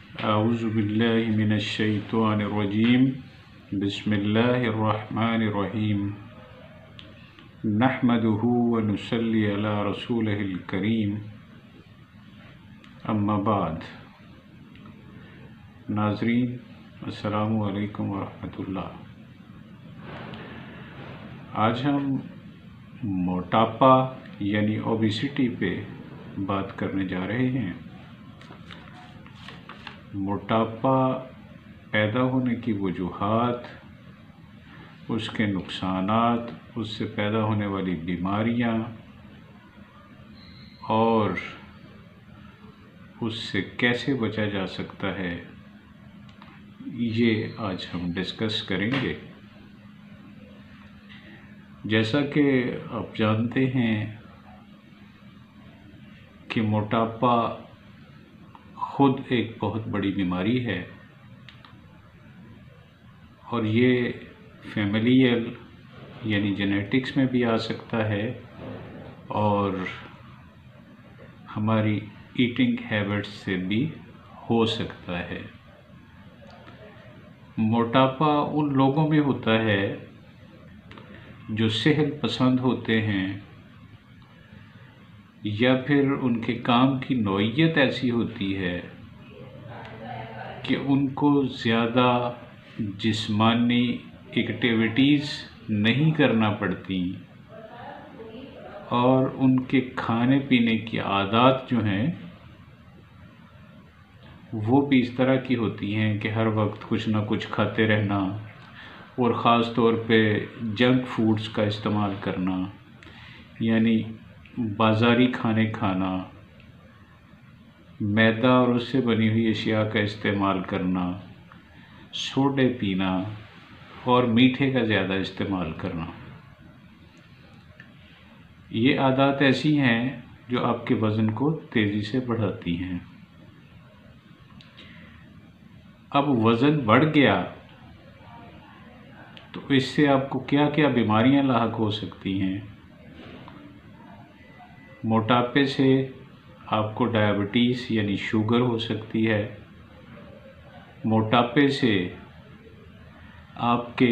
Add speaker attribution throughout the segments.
Speaker 1: अऊज़ु बिल्लाहि मिनश शैतानिर रजीम। बिस्मिल्लाहिर रहमानिर रहीम। नहमदुहु व नुसल्ली अला रसूलिहिल करीम। अम्मा बाद। नाज़रीन, अस्सलामु अलैकुम व रहमतुल्लाह। आज हम मोटापा यानी ओबेसिटी पे बात करने जा रहे हैं। मोटापा पैदा होने की वजूहात, उसके नुकसानात, उससे पैदा होने वाली बीमारियां और उससे कैसे बचा जा सकता है, ये आज हम डिस्कस करेंगे। जैसा कि आप जानते हैं कि मोटापा खुद एक बहुत बड़ी बीमारी है और ये फैमिलियल यानी जेनेटिक्स में भी आ सकता है और हमारी ईटिंग हैबिट्स से भी हो सकता है। मोटापा उन लोगों में होता है जो सेहत पसंद होते हैं या फिर उनके काम की नौइयत ऐसी होती है कि उनको ज़्यादा जिस्मानी एक्टिविटीज़ नहीं करना पड़ती और उनके खाने पीने की आदत जो हैं वो भी इस तरह की होती हैं कि हर वक्त कुछ ना कुछ खाते रहना और ख़ास तौर पे जंक फूड्स का इस्तेमाल करना, यानी बाज़ारी खाने खाना, मैदा और उससे बनी हुई अशिया का इस्तेमाल करना, सोडे पीना और मीठे का ज़्यादा इस्तेमाल करना। ये आदत ऐसी हैं जो आपके वज़न को तेज़ी से बढ़ाती हैं। अब वज़न बढ़ गया तो इससे आपको क्या क्या बीमारियां लाहक हो सकती हैं। मोटापे से आपको डायबिटीज़ यानी शुगर हो सकती है। मोटापे से आपके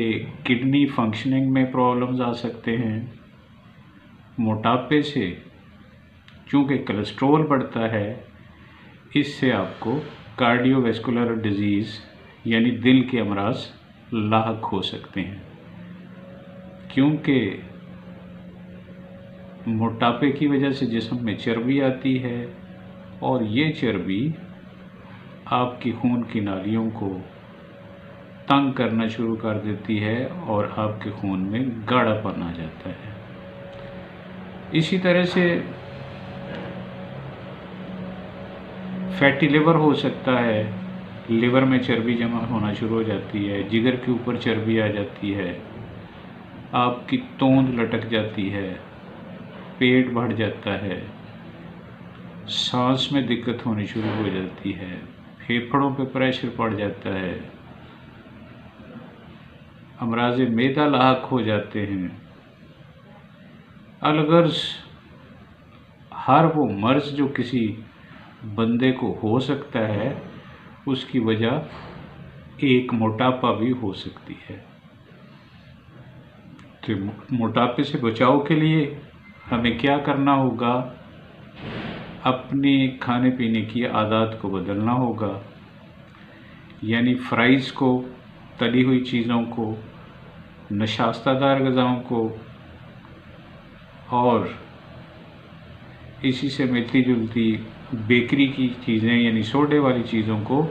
Speaker 1: किडनी फंक्शनिंग में प्रॉब्लम्स आ सकते हैं। मोटापे से चूँकि कोलेस्ट्रॉल बढ़ता है, इससे आपको कार्डियोवैस्कुलर डिजीज़ यानी दिल के अमराज लाहक हो सकते हैं, क्योंकि मोटापे की वजह से जिस्म में चर्बी आती है और ये चर्बी आपकी खून की नालियों को तंग करना शुरू कर देती है और आपके खून में गाढ़ापन आ जाता है। इसी तरह से फैटी लिवर हो सकता है। लिवर में चर्बी जमा होना शुरू हो जाती है, जिगर के ऊपर चर्बी आ जाती है, आपकी तोंद लटक जाती है, पेट बढ़ जाता है, सांस में दिक्कत होनी शुरू हो जाती है, फेफड़ों पे प्रेशर पड़ जाता है, अमराज़ मैदा लाहक हो जाते हैं। अलगर्ज हर वो मर्ज़ जो किसी बंदे को हो सकता है, उसकी वजह एक मोटापा भी हो सकती है। तो मोटापे से बचाव के लिए हमें क्या करना होगा? अपने खाने पीने की आदत को बदलना होगा, यानी फ्राइज़ को, तली हुई चीज़ों को, नशास्तादार ग़िज़ाओं को और इसी से मिलती जुलती बेकरी की चीज़ें यानी सोडे वाली चीज़ों को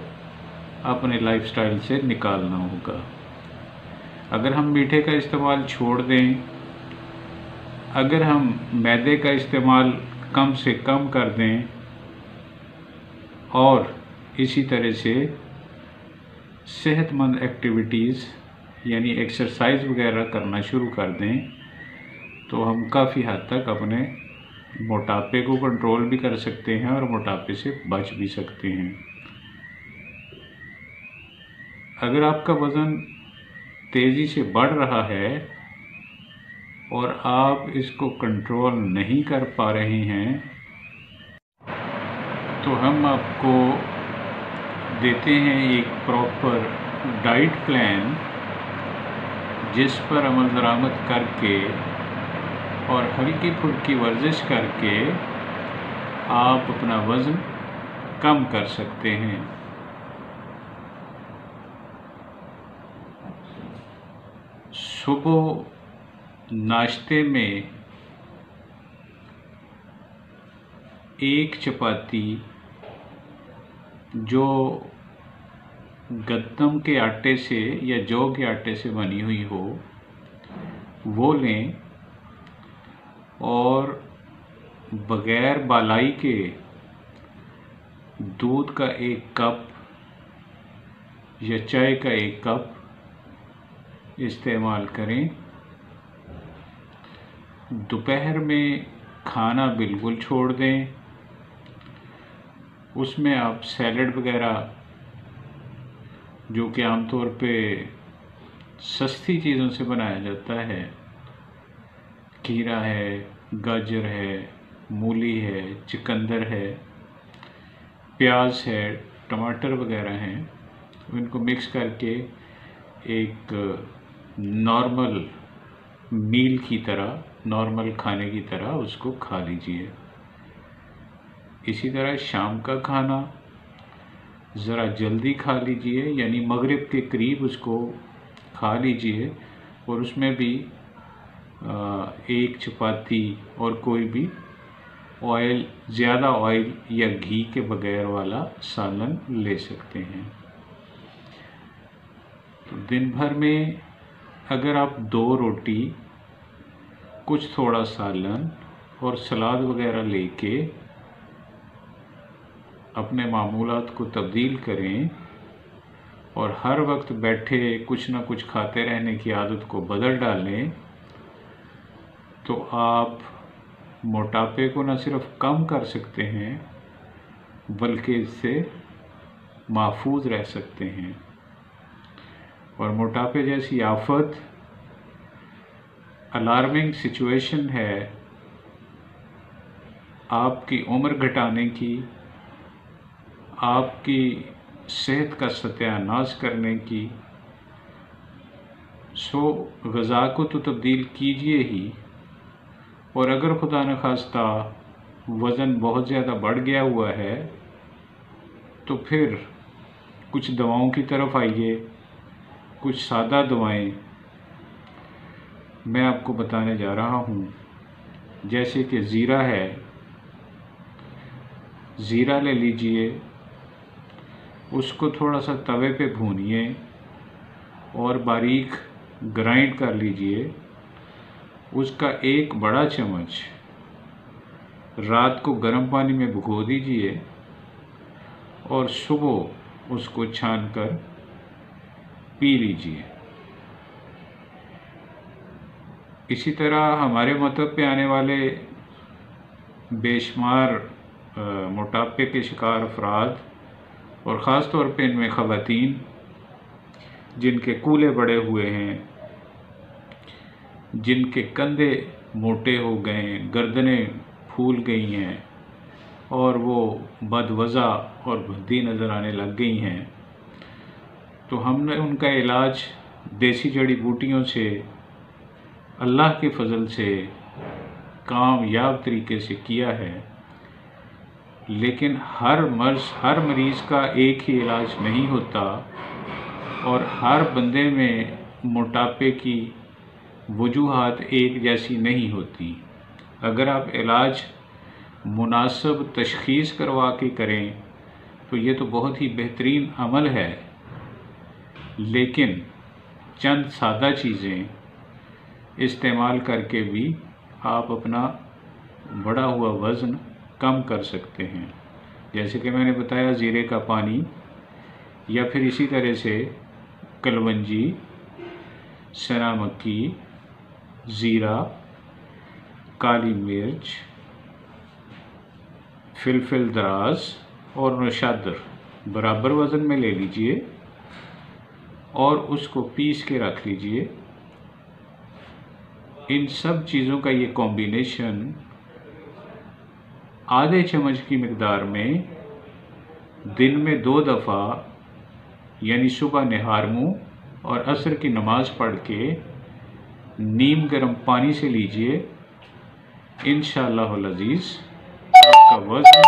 Speaker 1: अपने लाइफस्टाइल से निकालना होगा। अगर हम मीठे का इस्तेमाल छोड़ दें, अगर हम मैदे का इस्तेमाल कम से कम कर दें और इसी तरह से सेहतमंद एक्टिविटीज़ यानी एक्सरसाइज वगैरह करना शुरू कर दें, तो हम काफ़ी हद तक अपने मोटापे को कंट्रोल भी कर सकते हैं और मोटापे से बच भी सकते हैं। अगर आपका वज़न तेज़ी से बढ़ रहा है और आप इसको कंट्रोल नहीं कर पा रहे हैं, तो हम आपको देते हैं एक प्रॉपर डाइट प्लान, जिस पर अमल दरामद करके और हल्की फुल्की वर्जिश करके आप अपना वज़न कम कर सकते हैं। सुबह नाश्ते में एक चपाती जो गंदम के आटे से या जौ के आटे से बनी हुई हो वो लें, और बग़ैर बालाई के दूध का 1 कप या चाय का 1 कप इस्तेमाल करें। दोपहर में खाना बिल्कुल छोड़ दें, उसमें आप सैलड वगैरह, जो कि आमतौर पे सस्ती चीज़ों से बनाया जाता है, खीरा है, गाजर है, मूली है, चुकंदर है, प्याज है, टमाटर वगैरह हैं, इनको मिक्स करके एक नॉर्मल मील की तरह, नॉर्मल खाने की तरह उसको खा लीजिए। इसी तरह शाम का खाना ज़रा जल्दी खा लीजिए, यानी मगरिब के करीब उसको खा लीजिए, और उसमें भी 1 चपाती और कोई भी ऑयल, ज़्यादा ऑयल या घी के बगैर वाला सालन ले सकते हैं। तो दिन भर में अगर आप 2 रोटी, कुछ थोड़ा सालन और सलाद वगैरह लेके अपने मामूलात को तब्दील करें, और हर वक्त बैठे कुछ ना कुछ खाते रहने की आदत को बदल डालें, तो आप मोटापे को न सिर्फ कम कर सकते हैं बल्कि इससे महफूज रह सकते हैं। और मोटापे जैसी आफत अलार्मिंग सिचुएशन है, आपकी उम्र घटाने की, आपकी सेहत का सत्यानाश करने की। सो ग़िज़ा को तो तब्दील कीजिए ही, और अगर खुदा न खास्ता वज़न बहुत ज़्यादा बढ़ गया हुआ है तो फिर कुछ दवाओं की तरफ आइए, कुछ सादा दवाएं मैं आपको बताने जा रहा हूँ। जैसे कि ज़ीरा है, ज़ीरा ले लीजिए, उसको थोड़ा सा तवे पे भूनिए और बारीक ग्राइंड कर लीजिए। उसका 1 बड़ा चम्मच रात को गर्म पानी में भिगो दीजिए, और सुबह उसको छानकर पी लीजिए। इसी तरह हमारे मतब पे आने वाले बेशुमार मोटापे के शिकार अफराद, और ख़ास तौर पे इनमें ख़वातीन जिनके कूल्हे बड़े हुए हैं, जिनके कंधे मोटे हो गए हैं, गर्दनें फूल गई हैं और वो बदवज़ा और भद्दी नज़र आने लग गई हैं, तो हमने उनका इलाज देसी जड़ी बूटियों से अल्लाह के फ़ज़ल से कामयाब तरीके से किया है। लेकिन हर मरीज़ का एक ही इलाज नहीं होता, और हर बंदे में मोटापे की वजूहात एक जैसी नहीं होती। अगर आप इलाज मुनासिब तशख़ीस करवा के करें तो ये तो बहुत ही बेहतरीन अमल है, लेकिन चंद सादा चीज़ें इस्तेमाल करके भी आप अपना बढ़ा हुआ वज़न कम कर सकते हैं। जैसे कि मैंने बताया, ज़ीरे का पानी, या फिर इसी तरह से कलवंजी, सना मक्की, ज़ीरा, काली मिर्च, फिलफिल दराज और नौशादर बराबर वज़न में ले लीजिए और उसको पीस के रख लीजिए। इन सब चीज़ों का ये कॉम्बिनेशन आधे चम्मच की मिकदार में दिन में 2 दफ़ा यानी सुबह निहार मुँह और असर की नमाज़ पढ़ के नीम गर्म पानी से लीजिए। इंशाअल्लाहुल अज़ीज़ आपका वज़न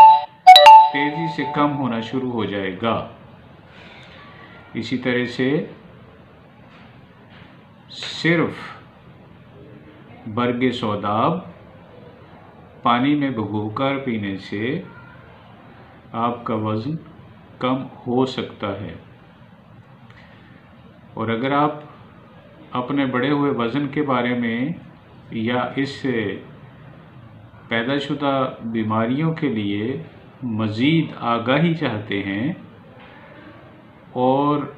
Speaker 1: तेज़ी से कम होना शुरू हो जाएगा। इसी तरह से सिर्फ बरगे सौदाब पानी में भिगोकर पीने से आपका वज़न कम हो सकता है। और अगर आप अपने बढ़े हुए वज़न के बारे में या इससे पैदाशुदा बीमारियों के लिए मज़ीद आगाही चाहते हैं और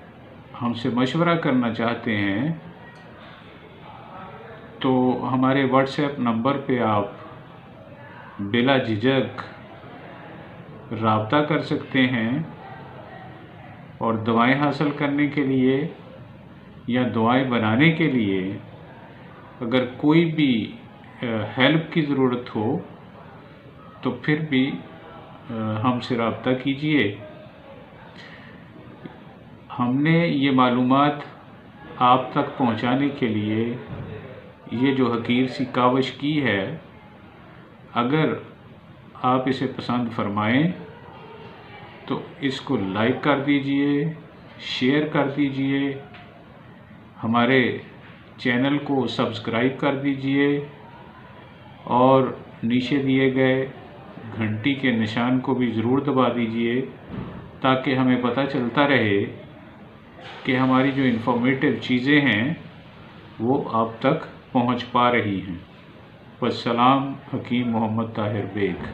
Speaker 1: हमसे मशवरा करना चाहते हैं तो हमारे व्हाट्सएप नंबर पे आप बिला झिझक राब्ता कर सकते हैं। और दवाएं हासिल करने के लिए या दवाएं बनाने के लिए अगर कोई भी हेल्प की ज़रूरत हो तो फिर भी हमसे राब्ता कीजिए। हमने ये मालूमात आप तक पहुंचाने के लिए ये जो हकीर सी काविश की है, अगर आप इसे पसंद फरमाएं तो इसको लाइक कर दीजिए, शेयर कर दीजिए, हमारे चैनल को सब्सक्राइब कर दीजिए और नीचे दिए गए घंटी के निशान को भी ज़रूर दबा दीजिए ताकि हमें पता चलता रहे कि हमारी जो इन्फॉर्मेटिव चीज़ें हैं वो आप तक पहुंच पा रही हैं। वस्सलाम। हकीम मोहम्मद ताहिर बेग।